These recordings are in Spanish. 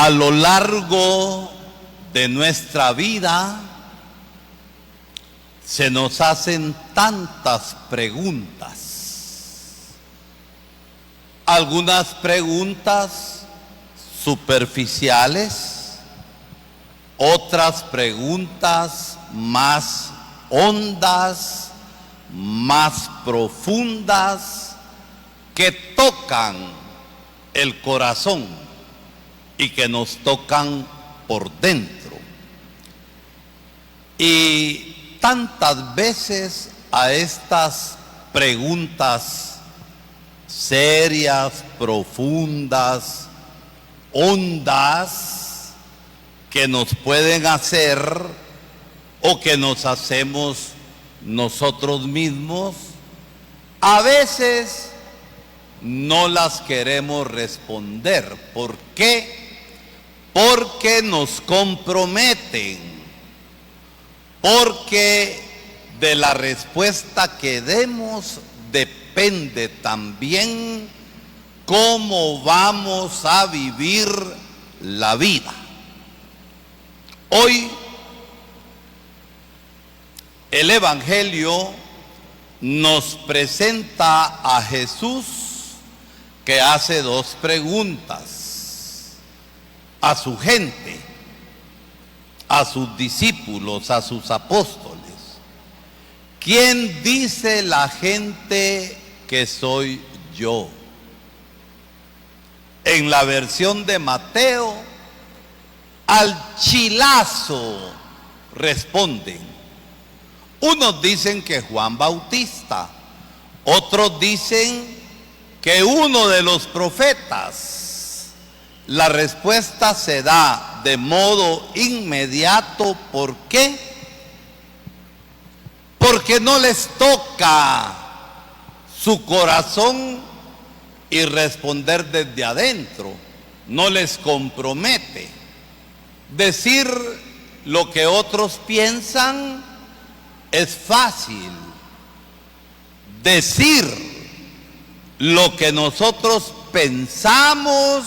A lo largo de nuestra vida se nos hacen tantas preguntas. Algunas preguntas superficiales, otras preguntas más hondas, más profundas, que tocan el corazón y que nos tocan por dentro. Y tantas veces a estas preguntas serias, profundas, hondas, que nos pueden hacer o que nos hacemos nosotros mismos, a veces no las queremos responder. ¿Por qué? Porque nos comprometen, porque de la respuesta que demos depende también cómo vamos a vivir la vida. Hoy el Evangelio nos presenta a Jesús, que hace dos preguntas a su gente, a sus discípulos, a sus apóstoles. ¿Quién dice la gente que soy yo? En la versión de Mateo, al chilazo responden. Unos dicen que Juan Bautista, otros dicen que uno de los profetas. La respuesta se da de modo inmediato. ¿Por qué? Porque no les toca su corazón y responder desde adentro. No les compromete. Decir lo que otros piensan es fácil. Decir lo que nosotros pensamos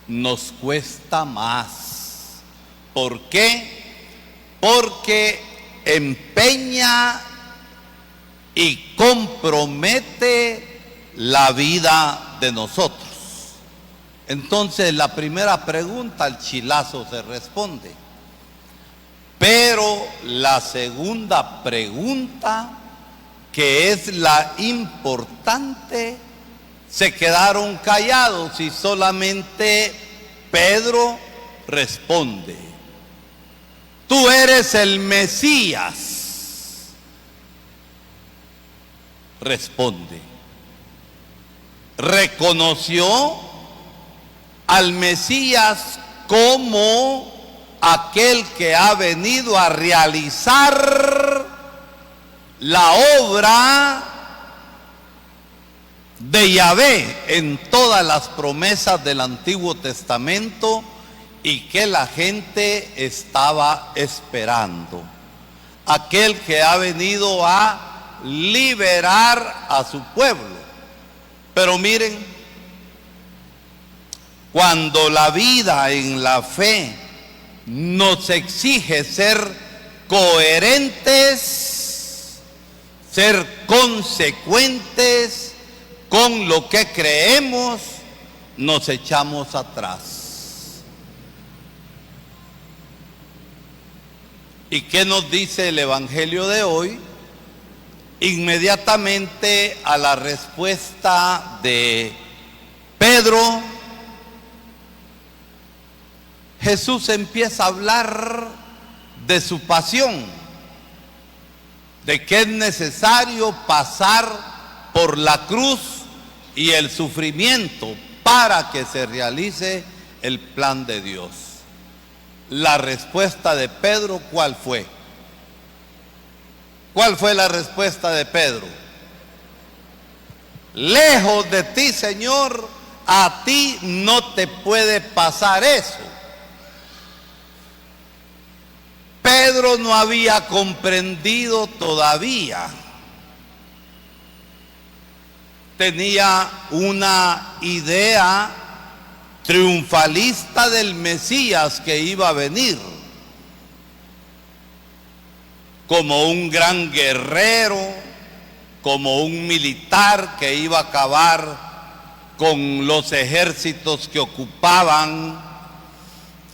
nos cuesta más. ¿Por qué? Porque empeña y compromete la vida de nosotros. Entonces, la primera pregunta al chilazo se responde. Pero la segunda pregunta, que es la importante, se quedaron callados y solamente Pedro responde: tú eres el Mesías. Responde. Reconoció al Mesías como aquel que ha venido a realizar la obra de Yahvé en todas las promesas del Antiguo Testamento y que la gente estaba esperando. Aquel que ha venido a liberar a su pueblo. Pero miren, cuando la vida en la fe nos exige ser coherentes, ser consecuentes con lo que creemos, nos echamos atrás. ¿Y qué nos dice el Evangelio de hoy? Inmediatamente a la respuesta de Pedro, Jesús empieza a hablar de su pasión, de que es necesario pasar por la cruz y el sufrimiento para que se realice el plan de Dios. La respuesta de Pedro, ¿cuál fue? ¿Cuál fue la respuesta de Pedro? Lejos de ti, Señor, a ti no te puede pasar eso. Pedro no había comprendido todavía. Tenía una idea triunfalista del Mesías que iba a venir, como un gran guerrero, como un militar que iba a acabar con los ejércitos que ocupaban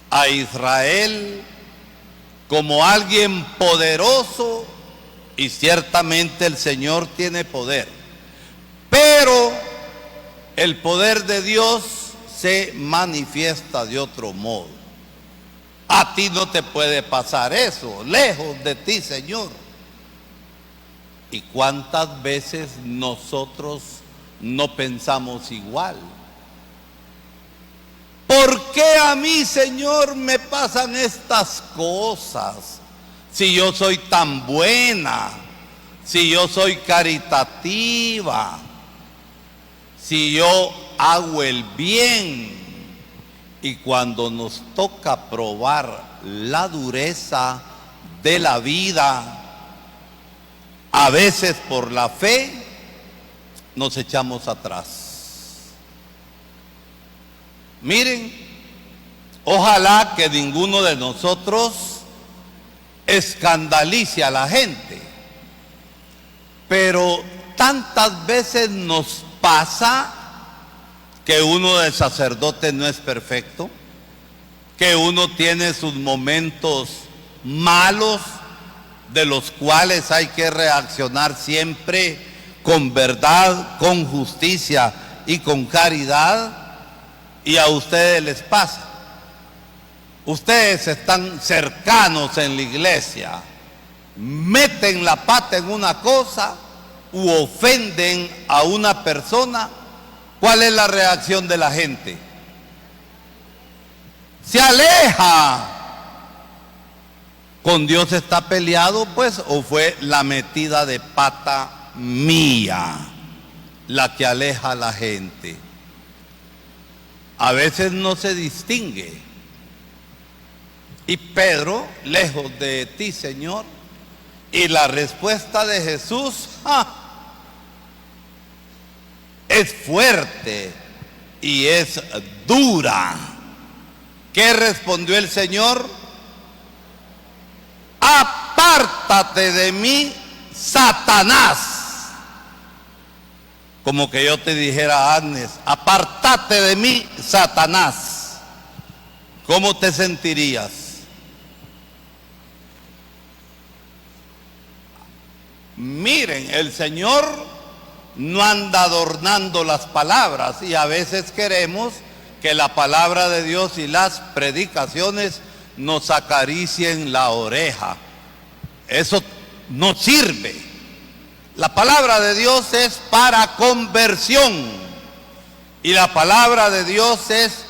a Israel, como alguien poderoso, y ciertamente el Señor tiene poder, pero el poder de Dios se manifiesta de otro modo. A ti no te puede pasar eso, lejos de ti, Señor. ¿Y cuántas veces nosotros no pensamos igual? ¿Por qué a mí, Señor, me pasan estas cosas? Si yo soy tan buena, si yo soy caritativa, si yo hago el bien. Y cuando nos toca probar la dureza de la vida, a veces por la fe, nos echamos atrás. Miren, ojalá que ninguno de nosotros escandalice a la gente, pero tantas veces nos pasa que uno de sacerdote no es perfecto, que uno tiene sus momentos malos, de los cuales hay que reaccionar siempre con verdad, con justicia y con caridad, y a ustedes les pasa. Ustedes están cercanos en la iglesia, meten la pata en una cosa u ofenden a una persona. ¿Cuál es la reacción de la gente? Se aleja. ¿Con Dios está peleado, pues, o fue la metida de pata mía la que aleja a la gente? A veces no se distingue. Y Pedro, lejos de ti, Señor, y la respuesta de Jesús es fuerte y es dura. ¿Qué respondió el Señor? Apártate de mí, Satanás. Como que yo te dijera, Agnes, apártate de mí, Satanás. ¿Cómo te sentirías? Miren, el Señor no anda adornando las palabras, y a veces queremos que la palabra de Dios y las predicaciones nos acaricien la oreja. Eso no sirve. La palabra de Dios es para conversión, y la palabra de Dios es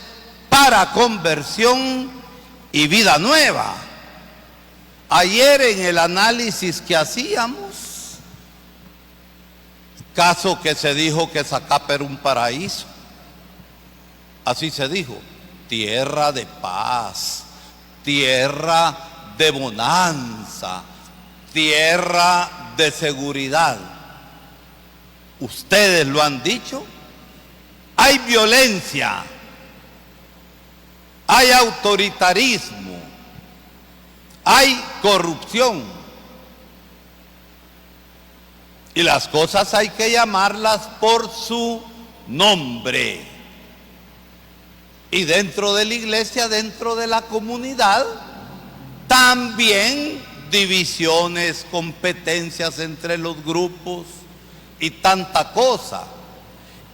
para conversión y vida nueva. Ayer en el análisis que hacíamos, caso que se dijo que Zacapa era un paraíso, así se dijo, tierra de paz, tierra de bonanza, tierra de seguridad. Ustedes lo han dicho. Hay violencia, hay autoritarismo, hay corrupción, y las cosas hay que llamarlas por su nombre. Y dentro de la iglesia, dentro de la comunidad, también divisiones, competencias entre los grupos y tanta cosa.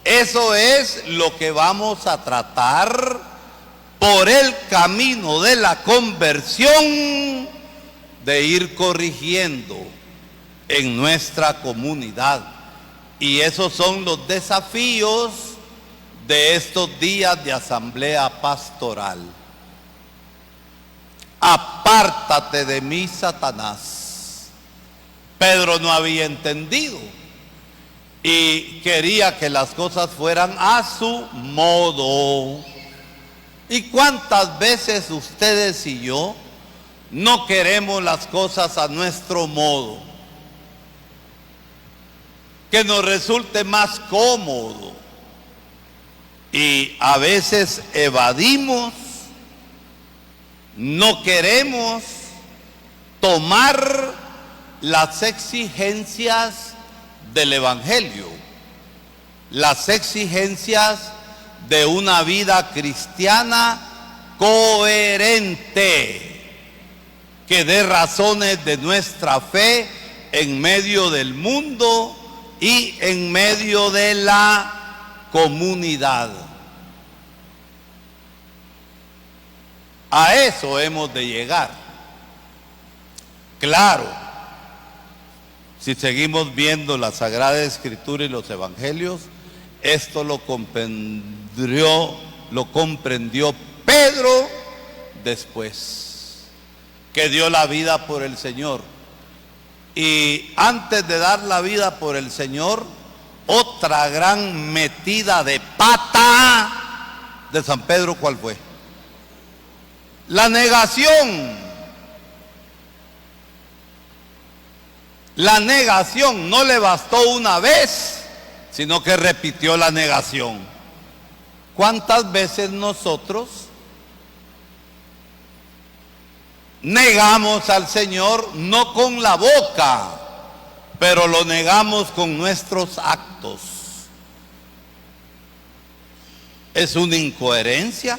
Eso es lo que vamos a tratar por el camino de la conversión, de ir corrigiendo en nuestra comunidad. Y esos son los desafíos de estos días de asamblea pastoral. Apártate de mí, Satanás. Pedro no había entendido y quería que las cosas fueran a su modo. ¿Y cuántas veces ustedes y yo no queremos las cosas a nuestro modo? Que nos resulte más cómodo. y a veces evadimos, no queremos tomar las exigencias del Evangelio, las exigencias de una vida cristiana coherente, que dé razones de nuestra fe en medio del mundo y en medio de la comunidad. A eso hemos de llegar. Claro, si seguimos viendo la Sagrada Escritura y los Evangelios, esto lo comprendió Pedro después, que dio la vida por el Señor. Y antes de dar la vida por el Señor, otra gran metida de pata de San Pedro, ¿cuál fue? La negación. La negación no le bastó una vez, sino que repitió la negación. ¿Cuántas veces nosotros negamos al Señor, no con la boca, pero lo negamos con nuestros actos? Es una incoherencia,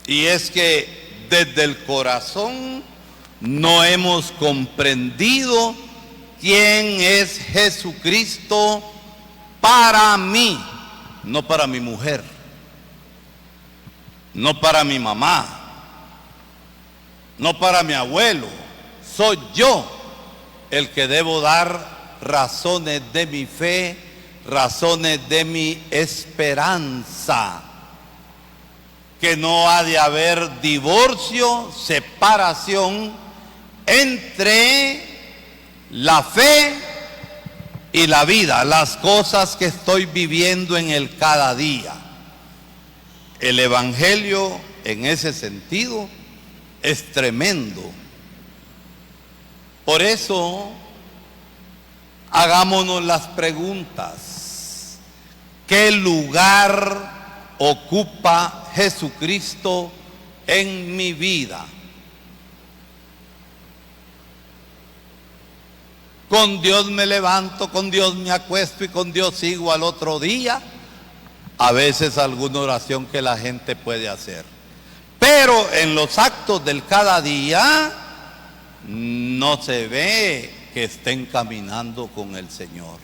y es que desde el corazón no hemos comprendido quién es Jesucristo para mí, no para mi mujer, no para mi mamá, no para mi abuelo. Soy yo el que debo dar razones de mi fe, razones de mi esperanza. Que no ha de haber divorcio, separación entre la fe y la vida, las cosas que estoy viviendo en el cada día. El Evangelio en ese sentido es tremendo. Por eso, hagámonos las preguntas. ¿Qué lugar ocupa Jesucristo en mi vida? Con Dios me levanto, con Dios me acuesto y con Dios sigo al otro día. A veces alguna oración que la gente puede hacer, pero en los actos del cada día no se ve que estén caminando con el Señor.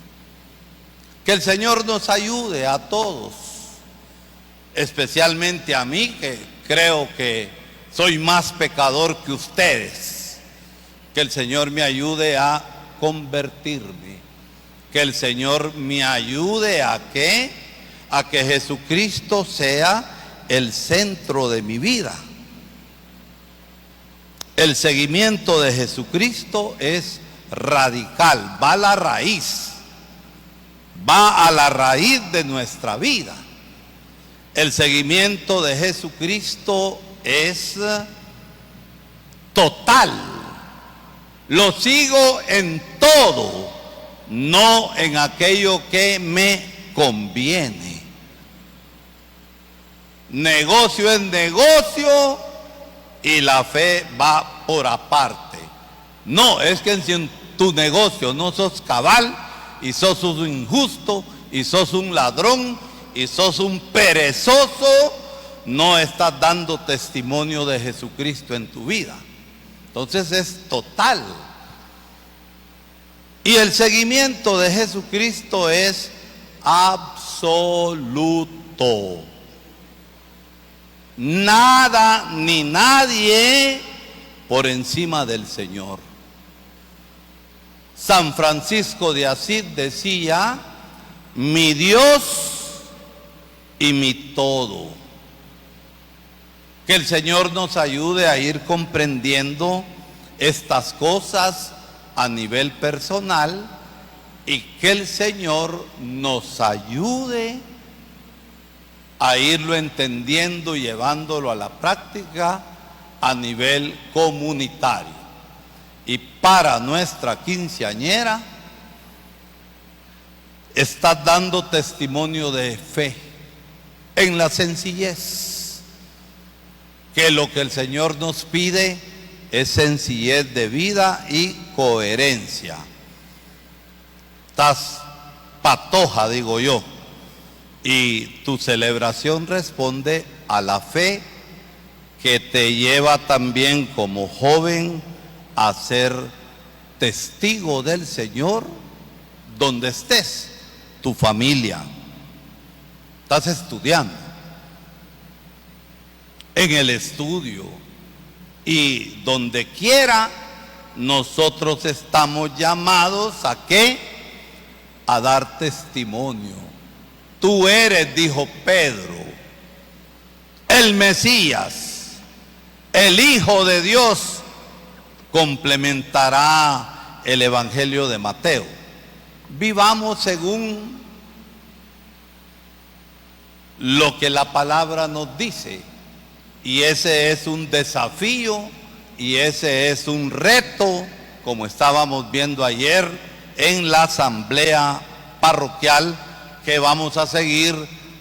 Que el Señor nos ayude a todos, especialmente a mí, que creo que soy más pecador que ustedes. Que el Señor me ayude a convertirme, que el Señor me ayude a que Jesucristo sea el centro de mi vida. El seguimiento de Jesucristo es radical, va a la raíz, va a la raíz de nuestra vida. El seguimiento de Jesucristo es total. Lo sigo en todo, no en aquello que me conviene. Negocio es negocio y la fe va por aparte. No, es que si en tu negocio no sos cabal y sos un injusto y sos un ladrón y sos un perezoso, no estás dando testimonio de Jesucristo en tu vida. Entonces es total. Y el seguimiento de Jesucristo es absoluto. Nada ni nadie por encima del Señor. San Francisco de Asís decía: mi Dios y mi todo. Que el Señor nos ayude a ir comprendiendo estas cosas a nivel personal y que el Señor nos ayude a irlo entendiendo y llevándolo a la práctica a nivel comunitario. Y para nuestra quinceañera, estás dando testimonio de fe, en la sencillez, que lo que el Señor nos pide es sencillez de vida y coherencia. Estás patoja, digo yo, y tu celebración responde a la fe que te lleva también como joven a ser testigo del Señor donde estés, tu familia. Estás estudiando, en el estudio, y donde quiera nosotros estamos llamados ¿a qué? A dar testimonio. Tú eres, dijo Pedro, el Mesías, el Hijo de Dios. Complementará el Evangelio de Mateo. Vivamos según lo que la palabra nos dice, y ese es un desafío y ese es un reto, como estábamos viendo ayer en la asamblea parroquial, que vamos a seguir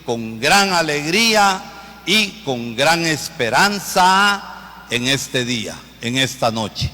con gran alegría y con gran esperanza en este día, en esta noche.